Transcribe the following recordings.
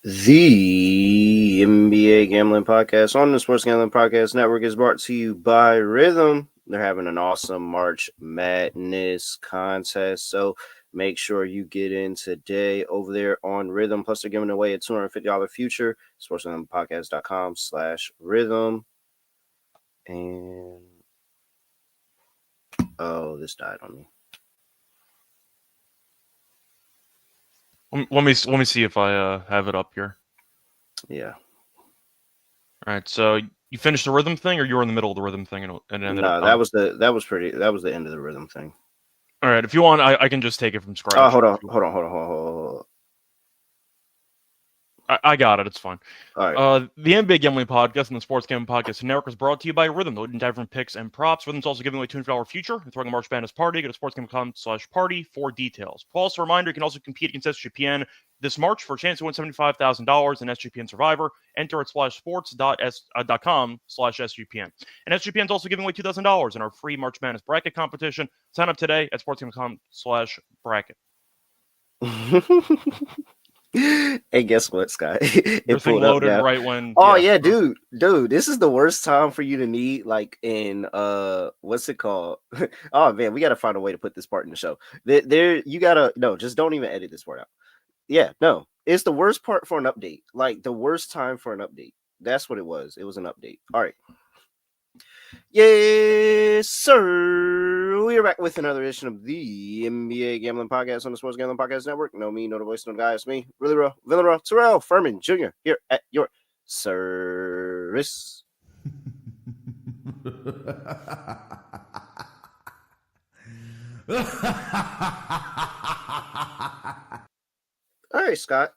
The NBA Gambling Podcast on the Sports Gambling Podcast Network is brought to you by Rhythm. They're having an awesome March Madness contest, so make sure you get in today over there on Rhythm. Plus, they're giving away a $250 future. SportsGamblingPodcast.com/rhythm. And oh, this died on me. Let me see if I have it up here. Yeah. All right. So you finished the rhythm thing, or you were in the middle of the rhythm thing, and it ended up. No, that was the end of the rhythm thing. All right. If you want, I can just take it from scratch. Oh, hold on. I got it. It's fine. All right. The NBA Gambling Podcast and the Sports Gambling Podcast Network is brought to you by Rhythm, the leading different picks and props. Rhythm's also giving away $200 future. They're throwing a March Madness party. Go to sportsgambling.com/party for details. Also, a reminder, you can also compete against SGPN this March for a chance to win $75,000 in SGPN Survivor. Enter at /sports.com/SGPN. And SGPN is also giving away $2,000 in our free March Madness bracket competition. Sign up today at sportsgambling.com/bracket. Hey, guess what, Scott? Your thing loaded right when. Oh yeah, dude, this is the worst time for you to need like in what's it called? Oh man, we gotta find a way to put this part in the show. There, you gotta just don't even edit this part out. Yeah, no, it's the worst part for an update. Like the worst time for an update. That's what it was. It was an update. All right. Yes, sir. We are back with another edition of the NBA Gambling Podcast on the Sports Gambling Podcast Network. No me, no the voice, no the guy. It's me, Villarreal, Terrell Furman Jr. here at your service. All right, Scott.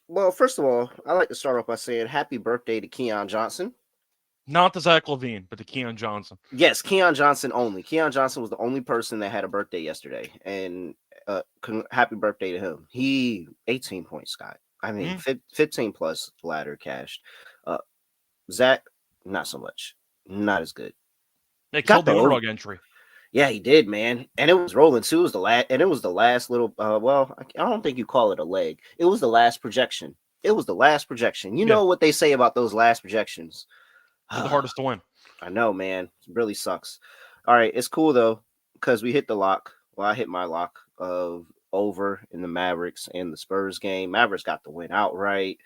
Well, first of all, I like to start off by saying happy birthday to Keon Johnson. Not to Zach LaVine, but to Keon Johnson. Yes, Keon Johnson only. Keon Johnson was the only person that had a birthday yesterday, and happy birthday to him. He 18 points, Scott. I mean, 15 plus ladder cashed. Zach, not so much. Not as good. They killed the underdog entry. Yeah, he did, man. And it was rolling too. It was the last little. Well, I don't think you call it a leg. It was the last projection. You know what they say about those last projections. They're the hardest to win. I know, man. It really sucks. All right, it's cool though because we hit the lock. Well, I hit my lock of over in the Mavericks and the Spurs game. Mavericks got the win outright.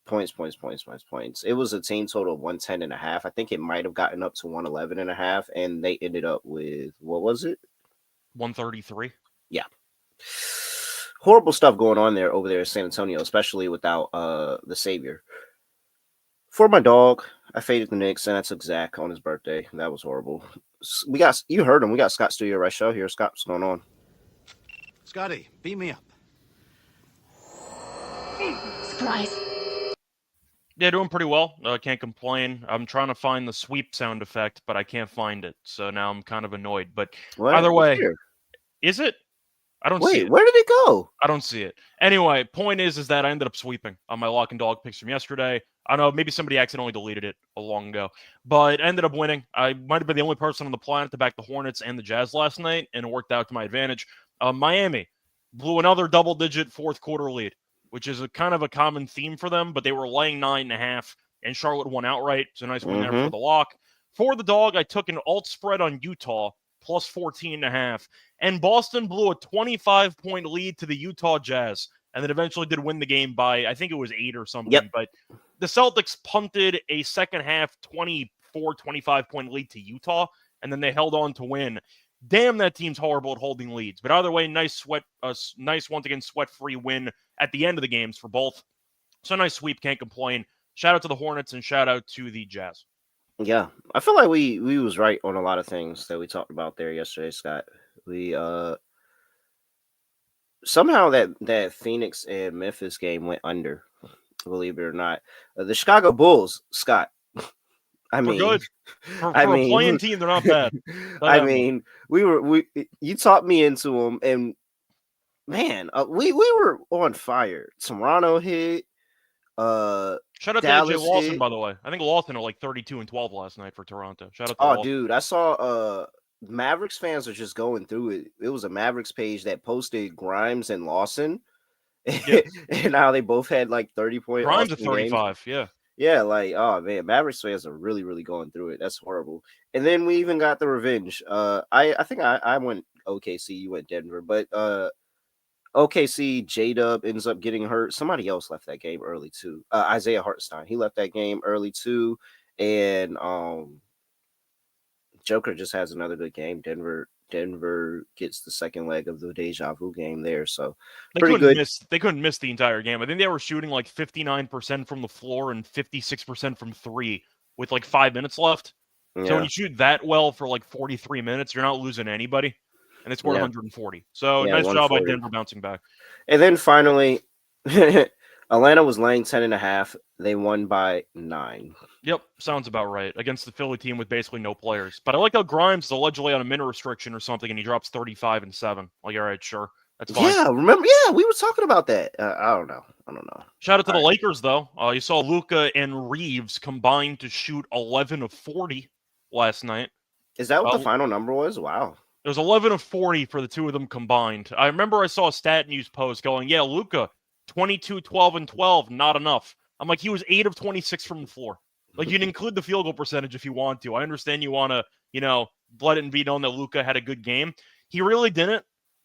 Points. It was a team total of 110.5. I think it might have gotten up to 111.5, and they ended up with what was it? 133. Yeah. Horrible stuff going on over there in San Antonio, especially without the savior. For my dog, I faded the Knicks, and I took Zach on his birthday. That was horrible. You heard him. We got Scott Studio Reichel here. Scott, what's going on? Scotty, beat me up. Surprise. Yeah, doing pretty well. Can't complain. I'm trying to find the sweep sound effect, but I can't find it. So now I'm kind of annoyed. But either way, is it? I don't see it. Where did it go? I don't see it. Anyway, point is that I ended up sweeping on my lock and dog picks from yesterday. I don't know, maybe somebody accidentally deleted it a long ago. But I ended up winning. I might have been the only person on the planet to back the Hornets and the Jazz last night, and it worked out to my advantage. Miami blew another double-digit fourth quarter lead, which is a kind of a common theme for them, but they were laying 9.5, and Charlotte won outright. So nice win there for the lock. For the dog, I took an alt spread on Utah, plus 14.5, and Boston blew a 25-point lead to the Utah Jazz, and then eventually did win the game by, I think it was 8 or something. Yep. But the Celtics punted a second half 24, 25-point lead to Utah, and then they held on to win. Damn, that team's horrible at holding leads. But either way, nice once again sweat-free win at the end of the games for both. So nice sweep, can't complain. Shout out to the Hornets and shout out to the Jazz. Yeah, I feel like we was right on a lot of things that we talked about there yesterday, Scott. We somehow that Phoenix and Memphis game went under, believe it or not. The Chicago Bulls, Scott. I mean, good. For a playing team, they're not bad. You taught me into them, and man, we were on fire. Toronto hit. Shout out Dallas to AJ Lawson, hit. By the way. I think Lawson are like 32-12 last night for Toronto. Shout out to Lawson. Dude, I saw Mavericks fans are just going through it. It was a Mavericks page that posted Grimes and Lawson, Yeah. And now they both had like 30-point Grimes at awesome games. 35. Yeah. Yeah, like, oh man, Mavericks fans are really, really going through it. That's horrible. And then we even got the revenge. I think I went OKC, you went Denver, but OKC, J-Dub ends up getting hurt. Somebody else left that game early too. Isaiah Hartenstein, he left that game early too. And Joker just has another good game. Denver gets the second leg of the deja vu game there. So pretty good. They couldn't miss the entire game. I think they were shooting like 59% from the floor and 56% from three with like 5 minutes left. So when Yeah. you shoot that well for like 43 minutes, you're not losing anybody. And they scored Yeah. 140. So Yeah, nice job by 140. Denver bouncing back. And then finally, Atlanta was laying 10.5. They won by 9. Yep, sounds about right. Against the Philly team with basically no players. But I like how Grimes is allegedly on a minute restriction or something, and he drops 35 and 7. Like, all right, sure. That's fine. Yeah, remember? Yeah, we were talking about that. I don't know. Shout out to the Lakers, though. You saw Luka and Reeves combined to shoot 11 of 40 last night. Is that what the final number was? Wow. It was 11 of 40 for the two of them combined. I remember I saw a Stat News post going, yeah, Luka, 22, 12, and 12, not enough. I'm like, he was 8 of 26 from the floor. Like, you can include the field goal percentage if you want to. I understand you want to, let it be known that Luka had a good game. He really didn't.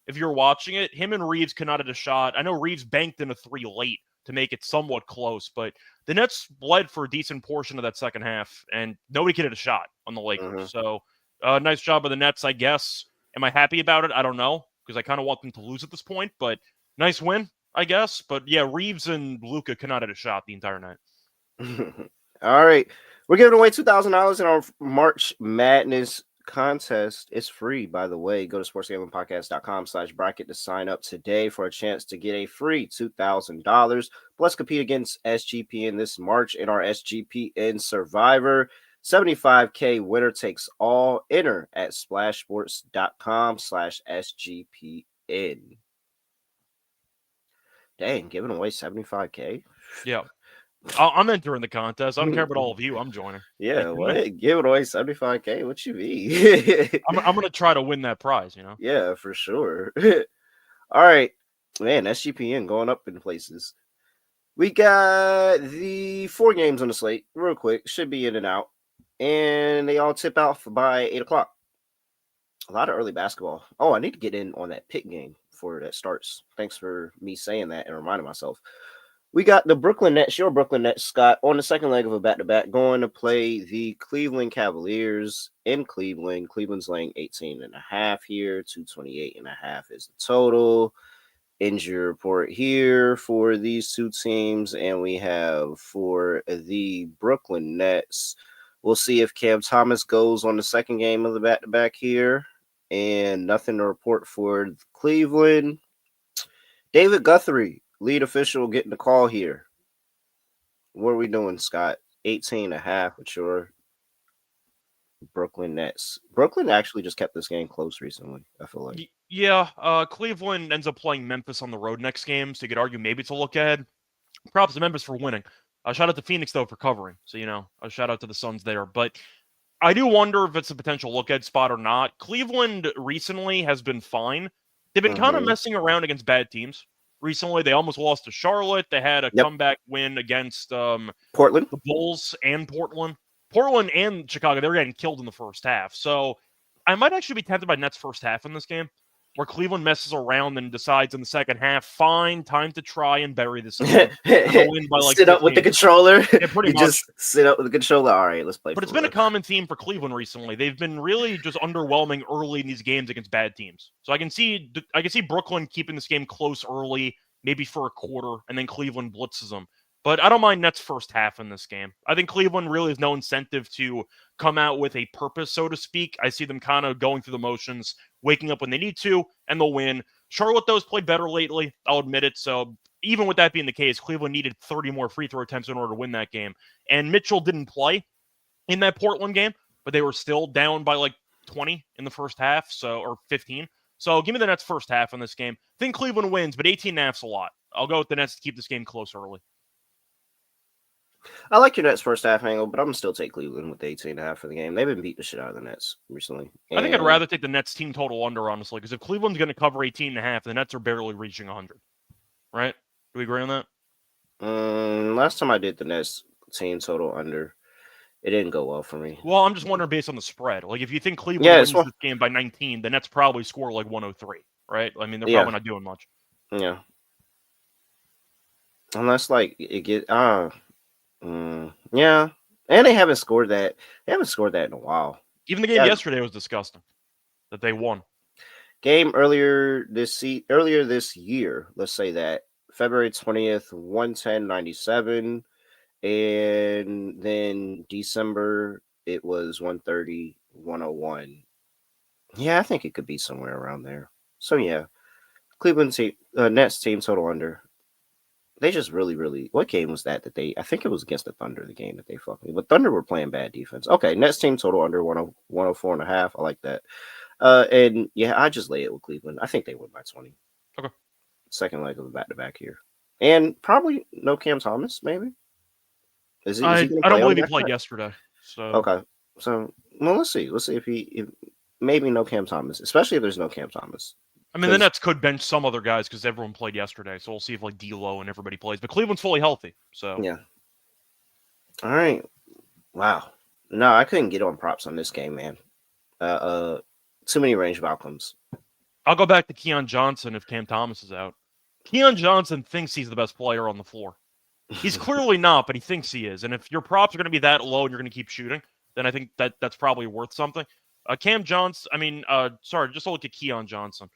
If you're watching it, him and Reeves could not hit a shot. I know Reeves banked in a 3 late to make it somewhat close, but the Nets bled for a decent portion of that second half, and nobody could hit a shot on the Lakers. So, nice job of the Nets, I guess. Am I happy about it? I don't know, because I kind of want them to lose at this point, but nice win, I guess. But yeah, Reeves and Luka could not hit a shot the entire night. All right. We're giving away $2,000 in our March Madness contest. It's free, by the way. Go to sportsgamblingpodcast.com/bracket to sign up today for a chance to get a free $2,000. Plus, compete against SGPN this March in our SGPN Survivor. 75K winner takes all. Enter at splashsports.com/SGPN. Dang, giving away 75K? Yeah. I'm entering the contest. I don't care about all of you. I'm joining. Yeah, what? Giving away 75K? What you mean? I'm going to try to win that prize, Yeah, for sure. All right. Man, SGPN going up in places. We got the 4 games on the slate. Real quick. Should be in and out. And they all tip out by 8 o'clock. A lot of early basketball. Oh, I need to get in on that pick game before that starts. Thanks for me saying that and reminding myself. We got the Brooklyn Nets, your Brooklyn Nets, Scott, on the second leg of a back-to-back, going to play the Cleveland Cavaliers in Cleveland. Cleveland's laying 18.5 here. 228.5 is the total. Injury report here for these two teams. And we have for the Brooklyn Nets, we'll see if Cam Thomas goes on the second game of the back-to-back here. And nothing to report for Cleveland. David Guthrie, lead official, getting the call here. What are we doing, Scott? 18.5 with your Brooklyn Nets. Brooklyn actually just kept this game close recently, I feel like. Yeah, Cleveland ends up playing Memphis on the road next game, so you could argue maybe it's a look ahead. Props to Memphis for winning. Shout out to Phoenix, though, for covering. So, a shout out to the Suns there. But I do wonder if it's a potential look ahead spot or not. Cleveland recently has been fine. They've been kind of messing around against bad teams. Recently, they almost lost to Charlotte. They had a comeback win against Portland, the Bulls, and Portland. Portland and Chicago, they were getting killed in the first half. So I might actually be tempted by Nets first half in this game, where Cleveland messes around and decides in the second half, fine, time to try and bury this game. Win by like sit up with the controller. Yeah, pretty much. Just sit up with the controller. All right, let's play. But it's been a common theme for Cleveland recently. They've been really just underwhelming early in these games against bad teams. So I can see Brooklyn keeping this game close early, maybe for a quarter, and then Cleveland blitzes them. But I don't mind Nets first half in this game. I think Cleveland really has no incentive to come out with a purpose, so to speak. I see them kind of going through the motions, waking up when they need to, and they'll win. Charlotte, though, has played better lately. I'll admit it. So even with that being the case, Cleveland needed 30 more free throw attempts in order to win that game. And Mitchell didn't play in that Portland game, but they were still down by like 20 in the first half, or 15. So give me the Nets first half in this game. I think Cleveland wins, but 18.5's a lot. I'll go with the Nets to keep this game close early. I like your Nets first half angle, but I'm going to still take Cleveland with the 18.5 for the game. They've been beating the shit out of the Nets recently. I think I'd rather take the Nets team total under, honestly, because if Cleveland's going to cover 18.5, the Nets are barely reaching 100, right? Do we agree on that? Last time I did the Nets team total under, it didn't go well for me. Well, I'm just wondering based on the spread. Like, if you think Cleveland Yeah, wins this game by 19, the Nets probably score like 103, right? I mean, they're probably not doing much. Yeah. Unless like it get yeah, and they haven't scored that. They haven't scored that in a while. Even the game yesterday was disgusting. That they won. Game earlier this year, let's say that February 20th, 110.97, and then December it was 130, 101. Yeah, I think it could be somewhere around there. So yeah, Cleveland team, Nets team total under. They just really. What game was that they? I think it was against the Thunder. The game that they fucked me, but Thunder were playing bad defense. Okay, Nets team total under 104.5. I like that. And yeah, I just lay it with Cleveland. I think they win by 20. Okay. Second leg of a back-to-back here, and probably no Cam Thomas. Maybe. Is he I don't believe he played yesterday. So okay. So well, let's see. Let's see if maybe no Cam Thomas, especially if there's no Cam Thomas. I mean, the Nets could bench some other guys because everyone played yesterday. So we'll see if like D'Lo and everybody plays. But Cleveland's fully healthy. So yeah. All right. Wow. No, I couldn't get on props on this game, man. Too many range of outcomes. I'll go back to Keon Johnson if Cam Thomas is out. Keon Johnson thinks he's the best player on the floor. He's clearly not, but he thinks he is. And if your props are going to be that low and you're going to keep shooting, then I think that's probably worth something. Cam Johnson, just look at Keon Johnson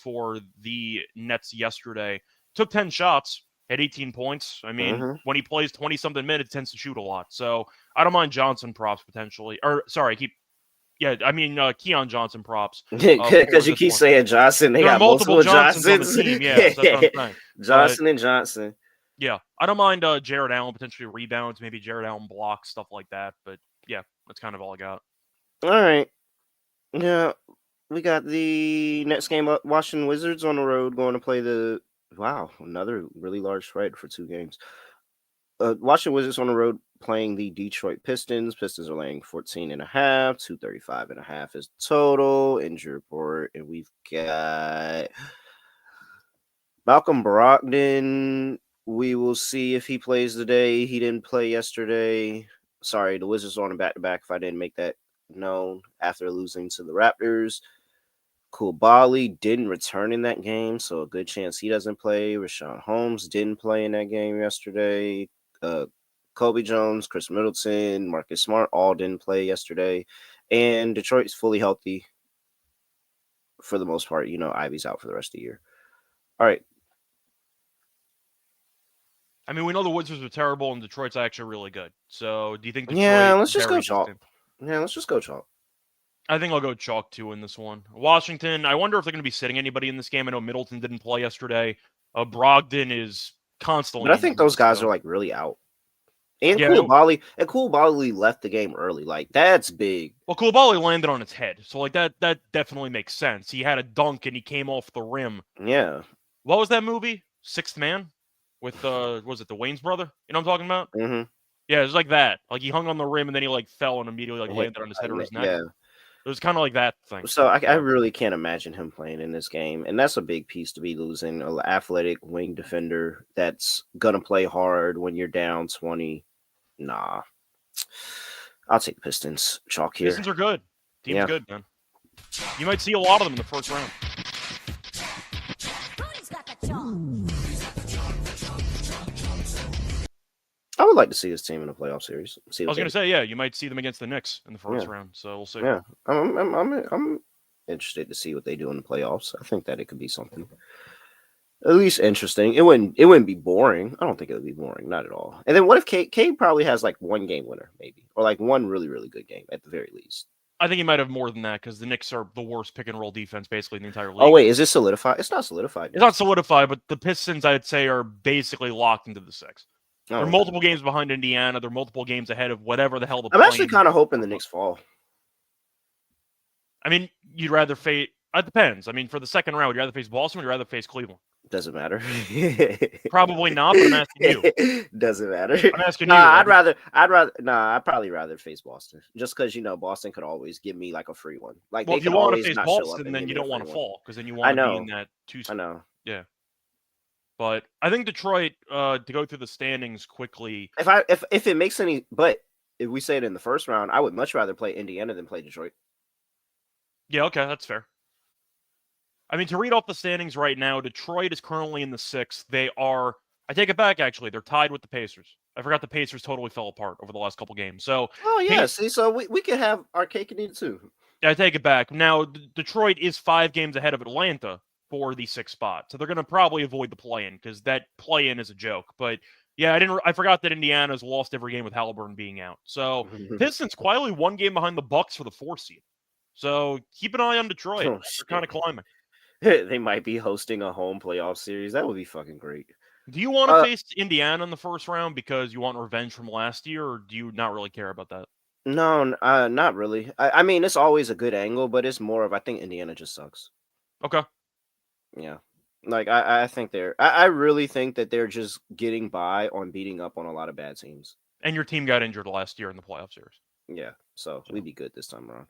for the Nets yesterday. Took 10 shots, had 18 points. I mean, when he plays 20-something minutes, tends to shoot a lot. So I don't mind Johnson props potentially. Keon Johnson props. Because you keep saying Johnson. They got multiple Johnsons on the team. Yeah, that's what I'm saying. Johnson and Johnson. Yeah, I don't mind Jared Allen potentially rebounds, maybe Jared Allen blocks, stuff like that. But yeah, that's kind of all I got. All right. Yeah, we got the next game up. Washington Wizards on the road going to play another really large spread for two games. Washington Wizards on the road playing the Detroit Pistons. Pistons are laying 14.5, 235.5 is total injury report, and we've got Malcolm Brogdon. We will see if he plays today. He didn't play yesterday. Sorry, the Wizards are on a back-to-back if I didn't make that known after losing to the Raptors. Koulibaly didn't return in that game, so a good chance he doesn't play. Rashawn Holmes didn't play in that game yesterday. Kobe Jones, Chris Middleton, Marcus Smart all didn't play yesterday. And Detroit's fully healthy for the most part. Ivy's out for the rest of the year. All right. I mean, we know the Wizards are terrible and Detroit's actually really good. So do you think Detroit... Yeah, let's just go chalk. Yeah, let's just go chalk. I think I'll go chalk too in this one. Washington, I wonder if they're going to be sitting anybody in this game. I know Middleton didn't play yesterday. Brogdon is constantly... But I think those guys are like really out. And Koulibaly left the game early. Like, that's big. Well, Koulibaly landed on his head. So, like, that definitely makes sense. He had a dunk and he came off the rim. Yeah. What was that movie? Sixth Man? With, was it the Wayne's brother? You know what I'm talking about? Mm-hmm. Yeah, it was like that. Like, he hung on the rim and then he, like, fell and immediately, like, landed on his head or his neck. Yeah. It was kind of like that thing. So I really can't imagine him playing in this game. And that's a big piece to be losing. An athletic wing defender that's going to play hard when you're down 20. Nah. I'll take Pistons. Chalk here. Pistons are good. Team's good, man. You might see a lot of them in the first round. I would like to see this team in a playoff series. I was going to say, yeah, you might see them against the Knicks in the first round. So we'll see. Yeah, I'm interested to see what they do in the playoffs. I think that it could be something at least interesting. It wouldn't be boring. I don't think it would be boring, not at all. And then what if K probably has like one game winner, maybe, or like one really, really good game at the very least. I think he might have more than that because the Knicks are the worst pick and roll defense basically in the entire league. Oh wait, is this solidified? It's not solidified. It's not solidified, but the Pistons, I'd say, are basically locked into the six. Oh, they're multiple games behind Indiana. They're multiple games ahead of whatever the hell the. I'm actually kind of hoping the Knicks fall. I mean, you'd rather face. It depends. I mean, for the second round, would you rather face Boston or would you rather face Cleveland? Doesn't matter. Probably not, but I'm asking you. Doesn't matter. I'm asking you. I'd probably rather face Boston. Just because, Boston could always give me like a free one. Like, well, if you want to face Boston, then you don't want to fall because then you want to be in that two. I know. Yeah. But I think Detroit, to go through the standings quickly. If it makes any, but if we say it in the first round, I would much rather play Indiana than play Detroit. Yeah, okay, that's fair. I mean, to read off the standings right now, Detroit is currently in the 6th. They are, I take it back, actually. They're tied with the Pacers. I forgot the Pacers totally fell apart over the last couple games. So, Oh, yeah. See, so we can have our cake and eat it too. I take it back. Now, Detroit is 5 games ahead of Atlanta for the 6th spot. So they're going to probably avoid the play-in because that play-in is a joke. But yeah, I forgot that Indiana's lost every game with Halliburton being out. So Pistons quietly 1 game behind the Bucks for the 4th seed. So keep an eye on Detroit. Oh, They're kind of climbing. They might be hosting a home playoff series. That would be fucking great. Do you want to face Indiana in the first round because you want revenge from last year, or do you not really care about that? No, not really. I mean, it's always a good angle, but it's more of I think Indiana just sucks. Okay. Yeah. Like I think I really think that they're just getting by on beating up on a lot of bad teams. And your team got injured last year in the playoff series. Yeah. So we'd be good this time around.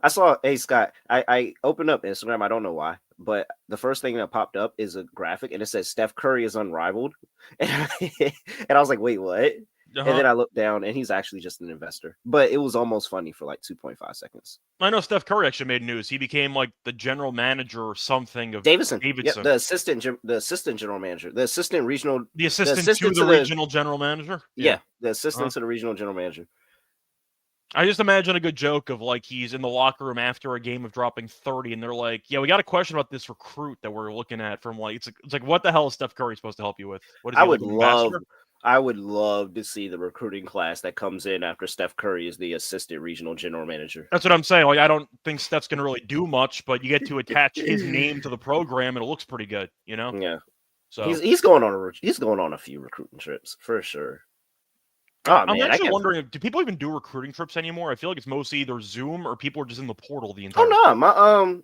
I saw, hey Scott, I opened up Instagram. I don't know why, but the first thing that popped up is a graphic and it says Steph Curry is unrivaled. And I was like, wait, what? And then I looked down and he's actually just an investor. But it was almost funny for like 2.5 seconds. I know Steph Curry actually made news. He became like the general manager or something of Davidson. Yep, the assistant general manager, the assistant to the regional general manager. Yeah, the assistant to the regional general manager. I just imagine a good joke of like he's in the locker room after a game of dropping 30 and they're like, yeah, we got a question about this recruit that we're looking at from like, it's like what the hell is Steph Curry supposed to help you with? What is I would love to see the recruiting class that comes in after Steph Curry is the assistant regional general manager. That's what I'm saying. Like, I don't think Steph's going to really do much, but you get to attach his name to the program and it looks pretty good, you know? Yeah. So he's going on a few recruiting trips for sure. Oh, I'm actually wondering, do people even do recruiting trips anymore? I feel like it's mostly either Zoom or people are just in the portal the entire time. No,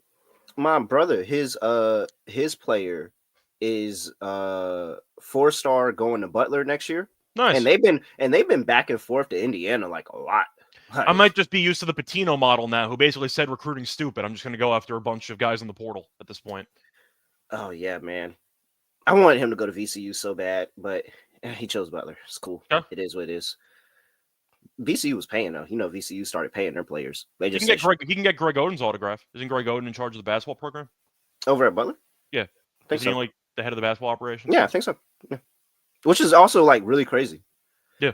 my brother, his player is 4-star going to Butler next year. Nice. And they've been back and forth to Indiana like a lot. I might just be used to the Patino model now, who basically said recruiting's stupid. I'm just going to go after a bunch of guys in the portal at this point. Oh yeah, man. I wanted him to go to VCU so bad, but he chose Butler. It's cool. Yeah. It is what it is. VCU was paying though. You know, VCU started paying their players. They just he can get Greg Oden's autograph. Isn't Greg Oden in charge of the basketball program over at Butler? Yeah, Isn't he like the head of the basketball operations? Yeah, I think so. Yeah. Which is also like really crazy. Yeah.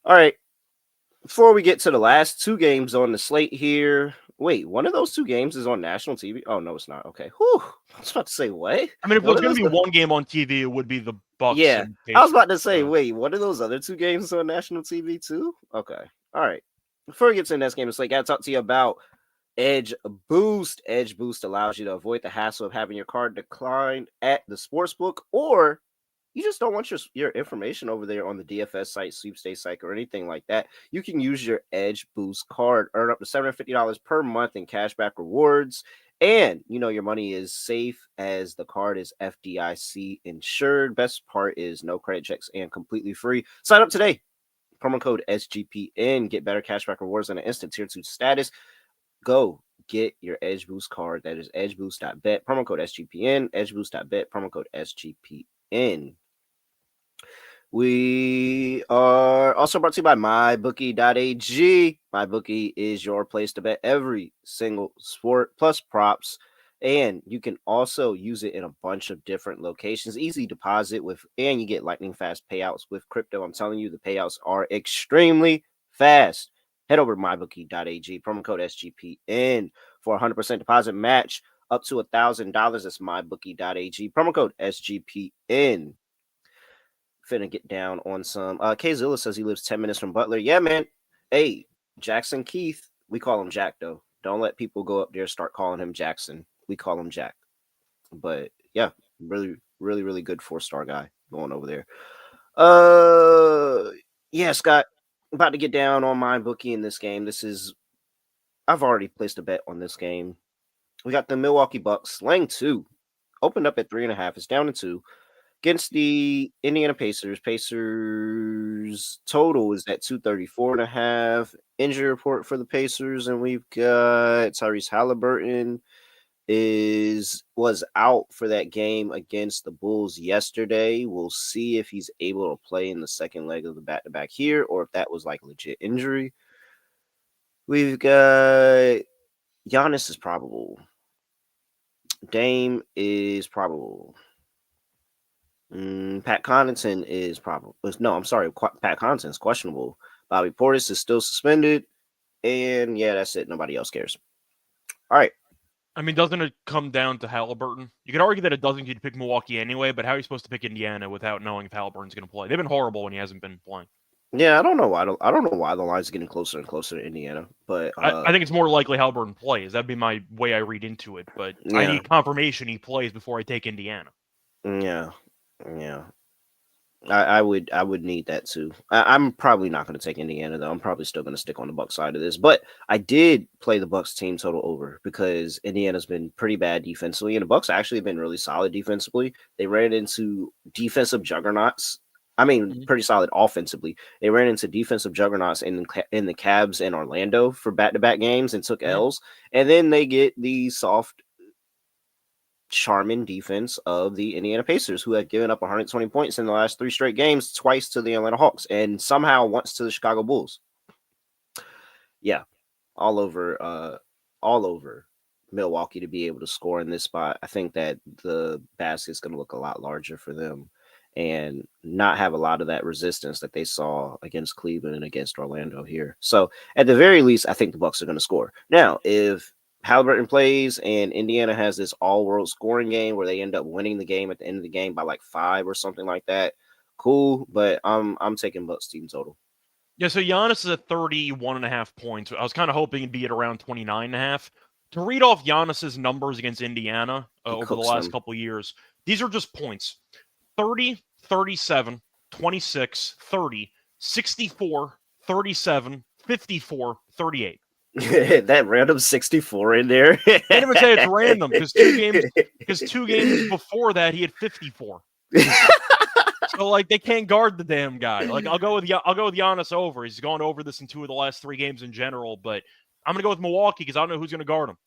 All right. Before we get to the last 2 games on the slate here, wait, one of those 2 games is on national TV? Oh, no, it's not. Okay. Whew. I was about to say, what? I mean, if there's going to be one game on TV, it would be the Bucks. Yeah. I was about to say, wait, one of those other 2 games is on national TV too? Okay. All right. Before we get to the next game, it's like I got to talk to you about Edge Boost. Edge Boost allows you to avoid the hassle of having your card declined at the sportsbook, or you just don't want your information over there on the DFS site, sweepstakes site, or anything like that. You can use your Edge Boost card, earn up to $750 per month in cashback rewards. And, you know, your money is safe as the card is FDIC insured. Best part is no credit checks and completely free. Sign up today. Promo code SGPN. Get better cashback rewards and an instant tier 2 status. Go get your Edge Boost card. That is edgeboost.bet. Promo code SGPN. Edgeboost.bet. Promo code SGPN. We are also brought to you by mybookie.ag. MyBookie is your place to bet every single sport plus props. And you can also use it in a bunch of different locations. Easy deposit and you get lightning fast payouts with crypto. I'm telling you, the payouts are extremely fast. Head over to mybookie.ag, promo code SGPN for 100% deposit match up to $1,000. That's mybookie.ag, promo code SGPN. Finna get down on some. Kzilla says he lives 10 minutes from Butler. Yeah, man. Hey, Jackson Keith. We call him Jack, though. Don't let people go up there and start calling him Jackson. We call him Jack. But yeah, really, really, really good 4-star guy going over there. Yeah, Scott. About to get down on my bookie in this game. I've already placed a bet on this game. We got the Milwaukee Bucks laying 2. Opened up at 3.5. It's down to 2. Against the Indiana Pacers. Pacers total is at 234.5. Injury report for the Pacers, and we've got Tyrese Halliburton was out for that game against the Bulls yesterday. We'll see if he's able to play in the second leg of the back-to-back here, or if that was like legit injury. We've got Giannis is probable. Dame is probable. Pat Connaughton is probable. No, I'm sorry. Pat Connaughton is questionable. Bobby Portis is still suspended. And yeah, that's it. Nobody else cares. All right. I mean, doesn't it come down to Halliburton? You could argue that it doesn't. You'd pick Milwaukee anyway, but how are you supposed to pick Indiana without knowing if Halliburton's going to play? They've been horrible when he hasn't been playing. Yeah, I don't know why. I don't know why the line's getting closer and closer to Indiana, but I think it's more likely Halliburton plays. That'd be my way I read into it. But yeah. I need confirmation he plays before I take Indiana. Yeah. I would need that too. I'm probably not going to take Indiana though. I'm probably still going to stick on the Bucks side of this. But I did play the Bucks team total over because Indiana's been pretty bad defensively, and the Bucks actually have been really solid defensively. They ran into defensive juggernauts. I mean, pretty solid offensively. They ran into defensive juggernauts in the Cavs and Orlando for back-to-back games and took L's. And then they get the soft, charming defense of the Indiana Pacers, who had given up 120 points in the last 3 straight games, twice to the Atlanta Hawks, and somehow once to the Chicago Bulls. Yeah, all over Milwaukee to be able to score in this spot. I think that the basket's going to look a lot larger for them and not have a lot of that resistance that they saw against Cleveland and against Orlando here. So at the very least, I think the Bucks are going to score. Now, if Halliburton plays and Indiana has this all-world scoring game where they end up winning the game at the end of the game by like 5 or something like that, cool. But I'm taking Bucks team total. Yeah, so Giannis is at 31.5 points. I was kind of hoping it'd be at around 29.5. To read off Giannis's numbers against Indiana over the last couple of years, these are just points. 30, 37, 26, 30, 64, 37, 54, 38. That random 64 in there. I didn't even say it's random because 2 games before that he had 54. So like they can't guard the damn guy. Like I'll go with Giannis over. He's gone over this in 2 of the last 3 games in general, but I'm gonna go with Milwaukee because I don't know who's gonna guard him.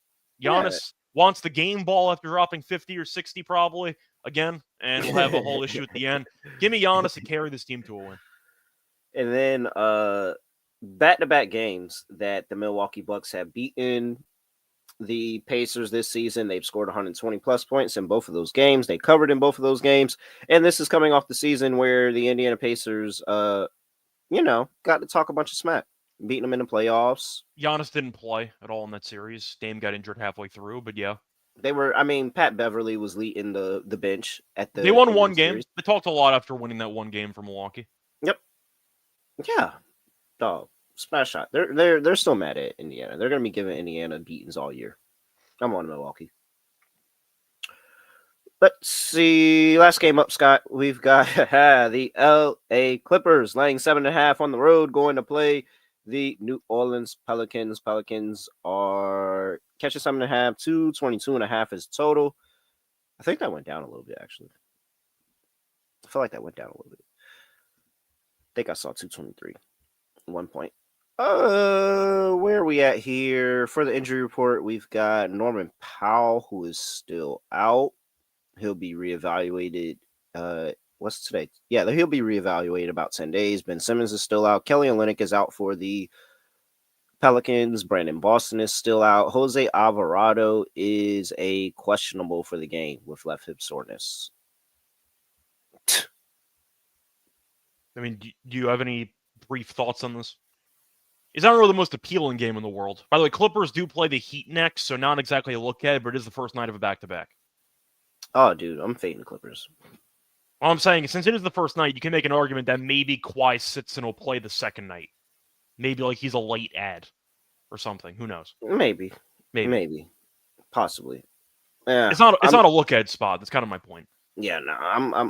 Giannis wants the game ball after dropping 50 or 60 probably again, and we'll have a whole issue at the end. Give me Giannis to carry this team to a win. And then back-to-back games that the Milwaukee Bucks have beaten the Pacers this season. They've scored 120 plus points in both of those games. They covered in both of those games. And this is coming off the season where the Indiana Pacers, got to talk a bunch of smack, beating them in the playoffs. Giannis didn't play at all in that series. Dame got injured halfway through, but yeah. They were, Pat Beverly was leading the bench at the. They won 1 game. Series. They talked a lot after winning that 1 game for Milwaukee. Yep. Yeah. Dog. Smash shot. They're still mad at Indiana. They're going to be giving Indiana beatings all year. I'm on Milwaukee. Let's see. Last game up, Scott. We've got the LA Clippers laying 7.5 on the road, going to play the New Orleans Pelicans. Pelicans are catching 7.5. 222.5 is total. I think that went down a little bit, actually. I feel like that went down a little bit. I think I saw 223 at 1 point. Where are we at here? For the injury report, we've got Norman Powell, who is still out. He'll be reevaluated. What's today? Yeah, he'll be reevaluated about 10 days. Ben Simmons is still out. Kelly Olynyk is out for the Pelicans. Brandon Boston is still out. Jose Alvarado is a questionable for the game with left hip soreness. I mean, do you have any brief thoughts on this? It's not really the most appealing game in the world. By the way, Clippers do play the Heat next, so not exactly a look at it, but it is the first night of a back-to-back. Oh, dude, I'm fading the Clippers. All I'm saying is, since it is the first night, you can make an argument that maybe Kawhi sits and will play the second night. Maybe like he's a late ad or something. Who knows? Maybe. Possibly. Yeah, it's not a look at spot. That's kind of my point. Yeah, no,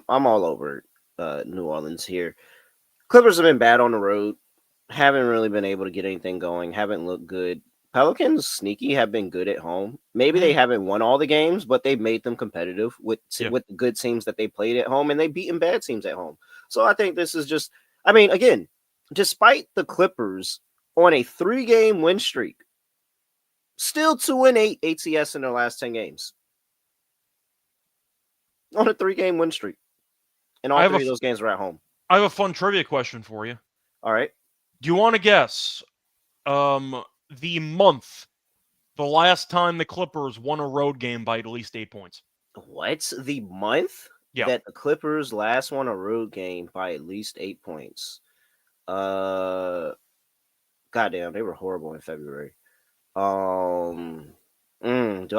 I'm all over New Orleans here. Clippers have been bad on the road. Haven't really been able to get anything going. Haven't looked good. Pelicans, sneaky, have been good at home. Maybe they haven't won all the games, but they've made them competitive with the good teams that they played at home, and they've beaten bad teams at home. So I think this is just, again, despite the Clippers on a 3-game win streak, Still 2-8 ATS in their last 10 games. On a 3-game win streak. And all three of those games were at home. I have a fun trivia question for you. All right. Do you want to guess the month the last time the Clippers won a road game by at least 8 points? What? The month that the Clippers last won a road game by at least 8 points? Goddamn, they were horrible in February. Do I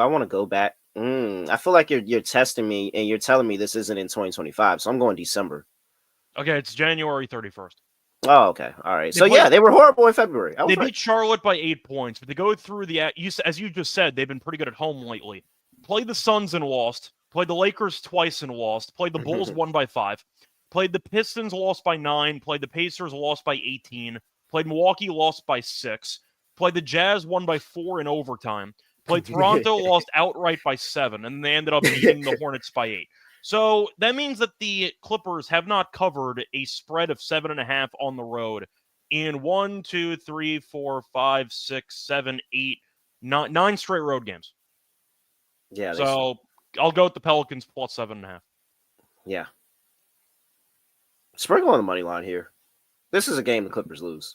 want to go back? I feel like you're testing me and you're telling me this isn't in 2025, so I'm going December. Okay, it's January 31st. Oh, okay. All right. They were horrible in February. They beat Charlotte by 8 points, but they go through as you just said, they've been pretty good at home lately. Played the Suns and lost. Played the Lakers twice and lost. Played the Bulls, won by 5. Played the Pistons, lost by 9. Played the Pacers, lost by 18. Played Milwaukee, lost by 6. Played the Jazz, won by 4 in overtime. Played Toronto, lost outright by 7. And they ended up beating the Hornets by 8. So that means that the Clippers have not covered a spread of 7.5 on the road in 1, 2, 3, 4, 5, 6, 7, 8, 9 straight road games. Yeah. So I'll go with the Pelicans plus 7.5. Yeah. Sprinkle on the money line here. This is a game the Clippers lose.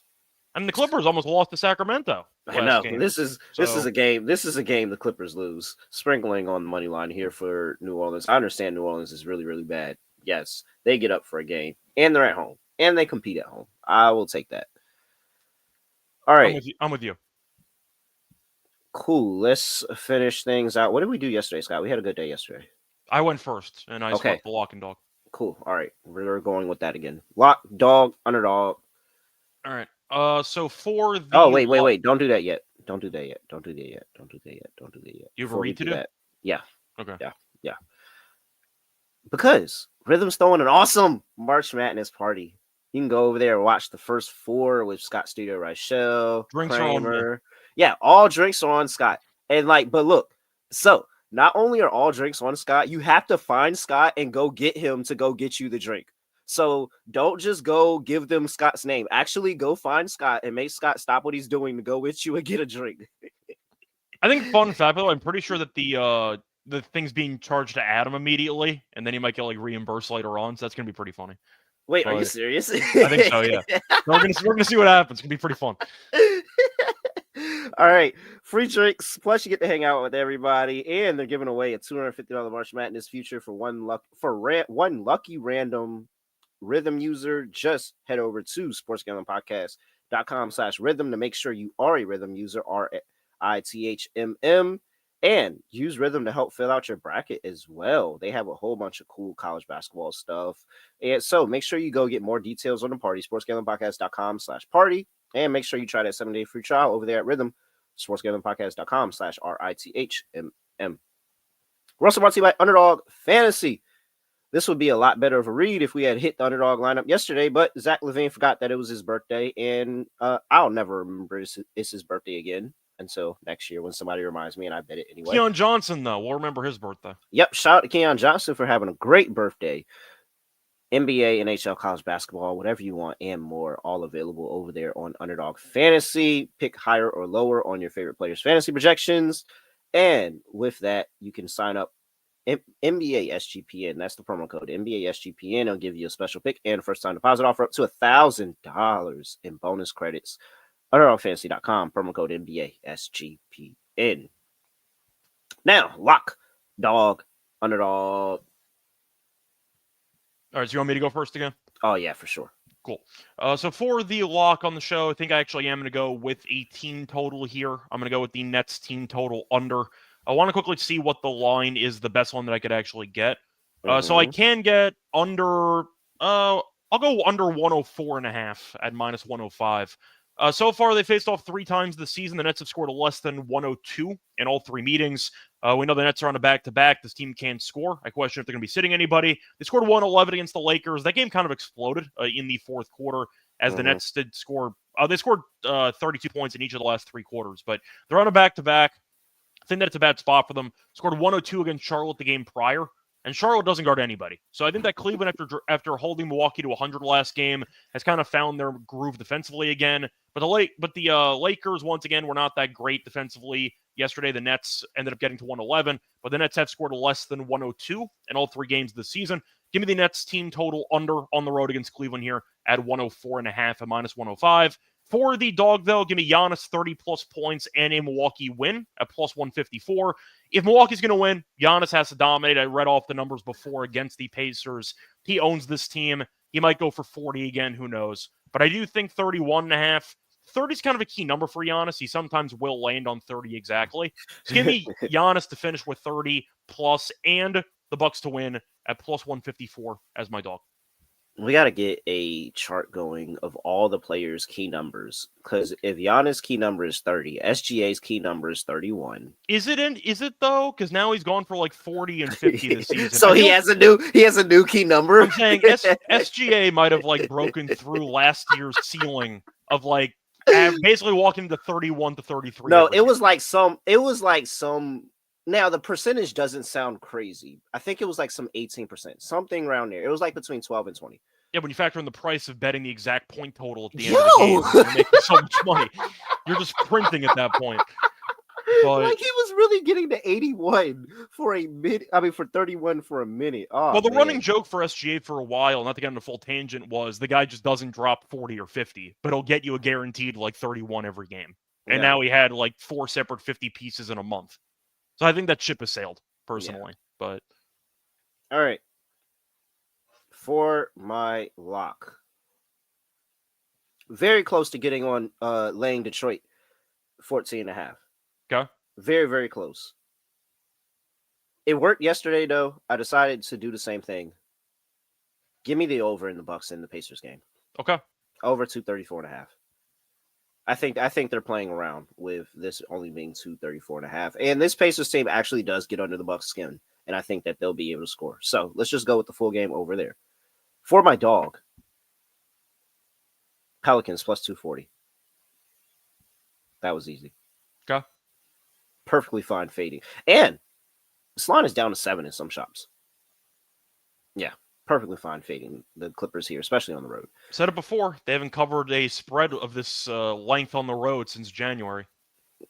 And the Clippers almost lost to Sacramento. I know. This is a game. This is a game the Clippers lose. Sprinkling on the money line here for New Orleans. I understand New Orleans is really, really bad. Yes, they get up for a game, and they're at home, and they compete at home. I will take that. All right. I'm with you. Cool. Let's finish things out. What did we do yesterday, Scott? We had a good day yesterday. I went first, and I swept the lock and dog. Cool. All right. We're going with that again. Lock, dog, underdog. All right. So for the... Oh, wait. Don't do that yet. Don't do that yet. You have a read to do? Yeah. Okay. Yeah. Because Rhythm's throwing an awesome March Madness party. You can go over there and watch the first 4 with Scott Studio Reichel, Drinks Kramer. are on. Yeah, all drinks are on Scott. And but look, so not only are all drinks on Scott, you have to find Scott and go get him to go get you the drink. So don't just go give them Scott's name. Actually, go find Scott and make Scott stop what he's doing to go with you and get a drink. I think fun fact, I'm pretty sure that the thing's being charged to Adam immediately, and then he might get reimbursed later on. So that's gonna be pretty funny. Wait, are you serious? I think so. Yeah, we're gonna see what happens. It's gonna be pretty fun. All right, free drinks. Plus, you get to hang out with everybody, and they're giving away a $250 March Madness future for one lucky random Rhythm user. Just head over to sportsgamblingpodcast.com/rhythm to make sure you are a Rhythm user, RITHMM, and use Rhythm to help fill out your bracket as well. They have a whole bunch of cool college basketball stuff, and so make sure you go get more details on the party. Sportsgamblingpodcast.com/party. And make sure you try that 7-day free trial over there at Rhythm, sportsgamblingpodcast.com/RITHMM. We're also brought to you by Underdog Fantasy. This would be a lot better of a read if we had hit the Underdog lineup yesterday, but Zach LaVine forgot that it was his birthday, and I'll never remember it's his birthday again until next year when somebody reminds me, and I bet it anyway. Keon Johnson, though, we'll remember his birthday. Yep, shout out to Keon Johnson for having a great birthday. NBA, NHL, college basketball, whatever you want, and more, all available over there on Underdog Fantasy. Pick higher or lower on your favorite players' fantasy projections. And with that, you can sign up NBA SGPN. That's the promo code NBA SGPN. It'll give you a special pick and a first-time deposit offer up to $1,000 in bonus credits. UnderdogFantasy.com, promo code NBA SGPN. Now, lock, dog, underdog. All right, so you want me to go first again? Oh, yeah, for sure. Cool. So for the lock on the show, I think I actually am going to go with a team total here. I'm going to go with the Nets team total under. I want to quickly see what the line is, the best one that I could actually get. So I can get under, I'll go under 104.5 at minus 105. So far, they faced off 3 times this season. The Nets have scored less than 102 in all 3 meetings. We know the Nets are on a back-to-back. This team can't score. I question if they're going to be sitting anybody. They scored 111 against the Lakers. That game kind of exploded in the fourth quarter as the Nets did score. They scored 32 points in each of the last 3 quarters, but they're on a back-to-back. I think that it's a bad spot for them. Scored 102 against Charlotte the game prior, and Charlotte doesn't guard anybody. So I think that Cleveland, after holding Milwaukee to 100 last game, has kind of found their groove defensively again. But the Lakers, once again, were not that great defensively. Yesterday, the Nets ended up getting to 111, but the Nets have scored less than 102 in all 3 games this season. Give me the Nets team total under on the road against Cleveland here at 104.5 at -105. For the dog, though, give me Giannis 30-plus points and a Milwaukee win at +154. If Milwaukee's going to win, Giannis has to dominate. I read off the numbers before against the Pacers. He owns this team. He might go for 40 again. Who knows? But I do think 31.5. 30 is kind of a key number for Giannis. He sometimes will land on 30 exactly. So give me Giannis to finish with 30 plus and the Bucks to win at +154 as my dog. We got to get a chart going of all the players' key numbers, because if Giannis' key number is 30, SGA's key number is 31. Is it though? Because now he's gone for like 40 and 50 this season. So he has a new key number. I'm saying SGA might have like broken through last year's ceiling of like basically walking to 31 to 33. No, it was like some. Now the percentage doesn't sound crazy. I think it was like some 18%, something around there. It was like between 12 and 20. Yeah, when you factor in the price of betting the exact point total at the end of the game, you're making so much money. You're just printing at that point. But, like he was really getting to 81 for a minute. I mean, for 31 for a minute. Oh, well, the man. running joke for SGA for a while, not to get on a full tangent, was the guy just doesn't drop 40 or 50, but he'll get you a guaranteed like 31 every game. And now he had like 4 separate 50 pieces in a month. So I think that ship has sailed, personally. Yeah. But all right. For my lock. Very close to getting on laying Detroit 14.5. Okay. Very, very close. It worked yesterday, though. I decided to do the same thing. Give me the over in the Bucks in the Pacers game. Okay. Over 234.5. I think they're playing around with this only being 234.5. And this Pacers team actually does get under the Bucks' skin. And I think that they'll be able to score. So let's just go with the full game over there. For my dog, Pelicans +240. That was easy. Okay. Perfectly fine fading. And this line is down to 7 in some shops. Yeah, perfectly fine fading the Clippers here, especially on the road. Said it before. They haven't covered a spread of this length on the road since January.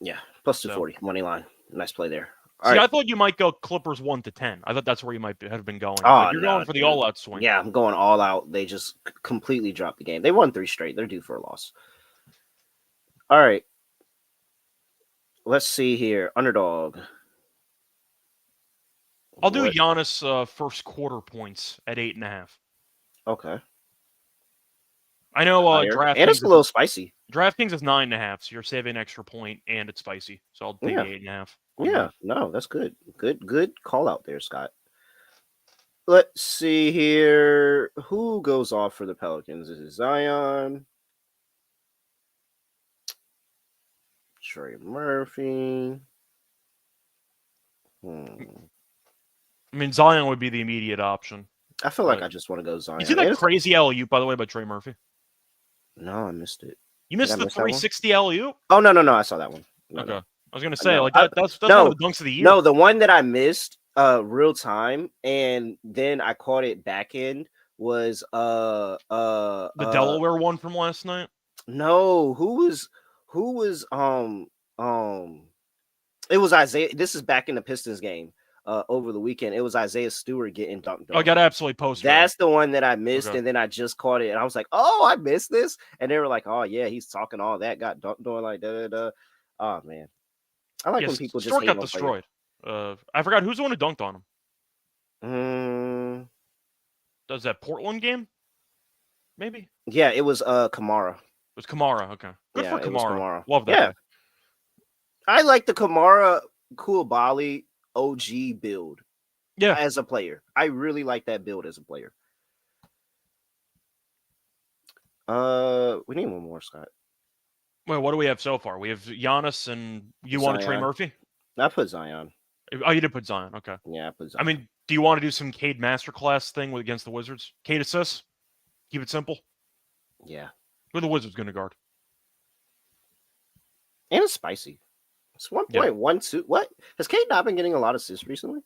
Yeah, +240 money line. Nice play there. See, I thought you might go Clippers 1-10. I thought that's where you might have been going. Oh, you're going for the all-out swing. Yeah, I'm going all out. They just completely dropped the game. They won 3 straight. They're due for a loss. All right. Let's see here. Underdog. I'll do Giannis first quarter points at 8.5. Okay. I know DraftKings. And it's a little spicy. DraftKings is 9.5, so you're saving an extra point, and it's spicy. So I'll take 8.5. Yeah, no, that's good. Good call out there, Scott. Let's see here. Who goes off for the Pelicans? Is it Zion? Trey Murphy. I mean, Zion would be the immediate option. I feel like I just want to go Zion. You see that crazy alley-oop, by the way, by Trey Murphy? No, I missed it. You missed the 360 alley-oop? Oh, no. I saw that one. Okay. I was going to say, that's one of the dunks of the year. No, the one that I missed real time, and then I caught it back end was the Delaware one from last night? No, who was it was Isaiah. This is back in the Pistons game over the weekend. It was Isaiah Stewart getting dunked on. I got absolutely posted. That's the one that I missed, and then I just caught it, and I was like, "Oh, I missed this," and they were like, "Oh yeah, he's talking all that, got dunked on like da. Oh man, I like when people just got destroyed. I forgot who's the one who dunked on him. Does that Portland game? Maybe. Yeah, it was Kamara. It was Kamara. Okay, good for Kamara. Love that. Yeah, guy. I like the Kamara Koulibaly OG build. Yeah, as a player, I really like that build as a player. We need one more, Scott. Well, what do we have so far? We have Giannis, and you Zion. want Trey Murphy? I put Zion. Oh, you did put Zion. Okay. Yeah, I put Zion. I mean, do you want to do some Cade masterclass thing against the Wizards? Cade assists? Keep it simple? Yeah. Who are the Wizards going to guard? And it's spicy. It's 1.12. What? Has Cade not been getting a lot of assists recently?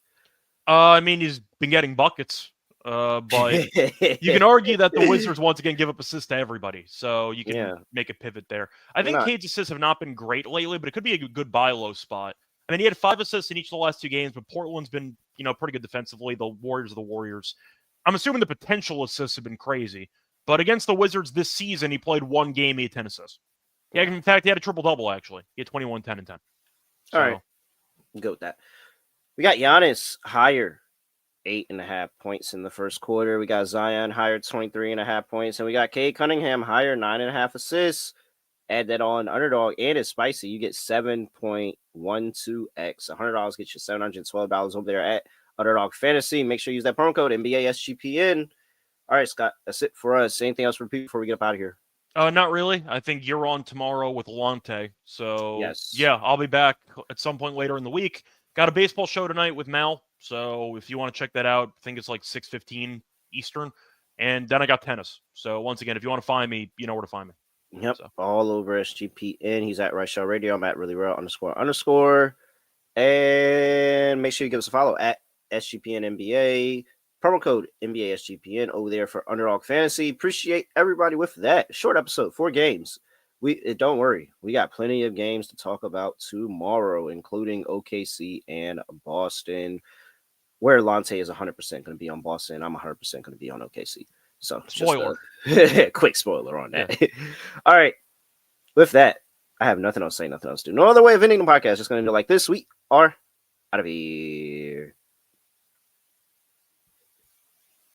I mean, he's been getting buckets. But you can argue that the Wizards once again give up assists to everybody, so you can make a pivot there. I think Cade's assists have not been great lately, but it could be a good buy low spot I mean, he had 5 assists in each of the last 2 games, but Portland's been, pretty good defensively. The Warriors are the Warriors. I'm assuming the potential assists have been crazy. But against the Wizards this season, he played 1 game, he had 10 assists. Yeah, in fact, he had a triple-double, actually. He had 21, 10, and 10. So, all right. Go with that. We got Giannis higher, 8.5 points in the first quarter. We got Zion higher, 23.5 points. And we got Cade Cunningham higher, 9.5 assists. Add that on Underdog, and it's spicy. You get 7.12x. $100 gets you $712 over there at Underdog Fantasy. Make sure you use that promo code NBA SGPN. All right, Scott, that's it for us. Anything else for people before we get up out of here? Not really. I think you're on tomorrow with Lonte. So, Yes. Yeah, I'll be back at some point later in the week. Got a baseball show tonight with Mal. So, if you want to check that out, I think it's like 6:15 Eastern. And then I got tennis. So, once again, if you want to find me, you know where to find me. Yep, so. All over SGPN. He's at Reichel Radio. I'm at __. And make sure you give us a follow at SGPN NBA. Promo code NBA SGPN over there for Underdog Fantasy. Appreciate everybody with that. Short episode, 4 games. Don't worry. We got plenty of games to talk about tomorrow, including OKC and Boston, where Lonte is 100% going to be on Boston. I'm 100% going to be on OKC. So spoiler. Just a quick spoiler on that. Yeah. All right. With that, I have nothing else to say, nothing else to do. No other way of ending the podcast. Just going to do like this. We are out of here.